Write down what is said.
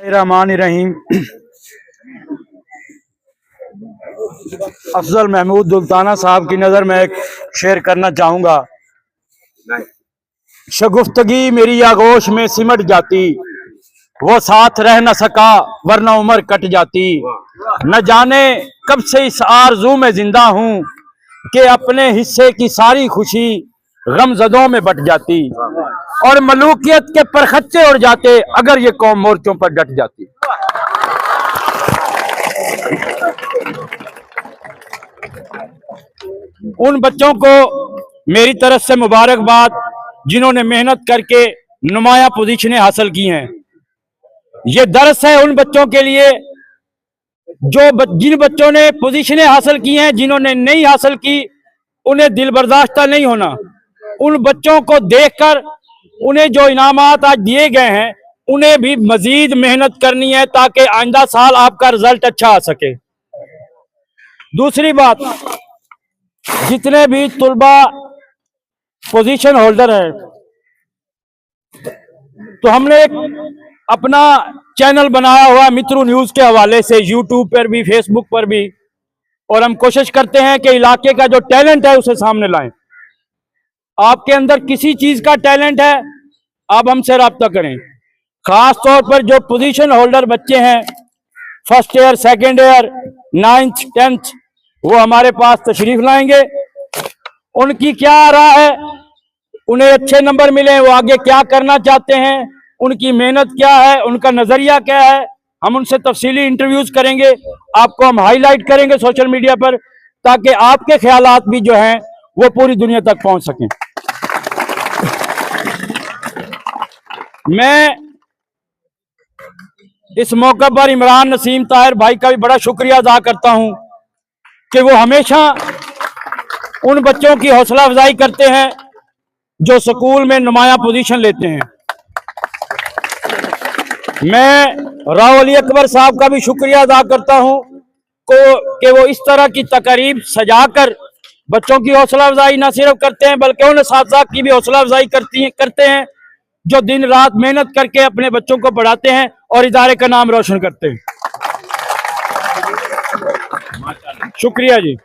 रहमान रहीम। अफजल महमूद दुल्ताना साहब की नज़र में एक शेर करना चाहूँगा। शगुफ्तगी मेरी आगोश में सिमट जाती, वो साथ रह न सका वरना उम्र कट जाती। न जाने कब से इस आरज़ू में जिंदा हूँ कि अपने हिस्से की सारी खुशी गमज़दों में बट जाती, और मलूकियत के परखच्चे उड़ जाते अगर ये कौम मोर्चों पर डट जाती। उन बच्चों को मेरी तरफ से मुबारकबाद जिन्होंने मेहनत करके नुमाया पोजीशनें हासिल की हैं। ये दर्स है उन बच्चों के लिए जिन बच्चों ने पोजीशनें हासिल की हैं, जिन्होंने नहीं हासिल की उन्हें दिल बर्दाश्त नहीं होना। उन बच्चों को देखकर उन्हें जो इनामात आज दिए गए हैं उन्हें भी मजीद मेहनत करनी है ताकि आइंदा साल आपका रिजल्ट अच्छा आ सके। दूसरी बात, जितने भी तुलबा पोजीशन होल्डर हैं, तो हमने एक अपना चैनल बनाया हुआ मित्रू न्यूज के हवाले से, यूट्यूब पर भी फेसबुक पर भी, और हम कोशिश करते हैं कि इलाके का जो टैलेंट है उसे सामने लाएं। आपके अंदर किसी चीज का टैलेंट है, आप हमसे राब्ता करें। खास तौर पर जो पोजीशन होल्डर बच्चे हैं, first year, second year, 9th 10th, वो हमारे पास तशरीफ लाएंगे। उनकी क्या राह है, उन्हें अच्छे नंबर मिले, वो आगे क्या करना चाहते हैं, उनकी मेहनत क्या है, उनका नजरिया क्या है, हम उनसे तफसीली इंटरव्यूज करेंगे। आपको हम हाईलाइट करेंगे सोशल मीडिया पर, ताकि आपके ख्यालात भी जो हैं वो पूरी दुनिया तक पहुंच सकें। मैं इस मौके पर इमरान नसीम ताहिर भाई का भी बड़ा शुक्रिया अदा करता हूं कि वो हमेशा उन बच्चों की हौसला अफजाई करते हैं जो स्कूल में नुमाया पोजीशन लेते हैं। मैं राव अली अकबर साहब का भी शुक्रिया अदा करता हूं कि वो इस तरह की तकरीब सजाकर बच्चों की हौसला अफजाई न सिर्फ करते हैं बल्कि उन असातिज़ा की भी हौसला अफजाई करते हैं जो दिन रात मेहनत करके अपने बच्चों को पढ़ाते हैं और इदारे का नाम रोशन करते हैं। शुक्रिया जी।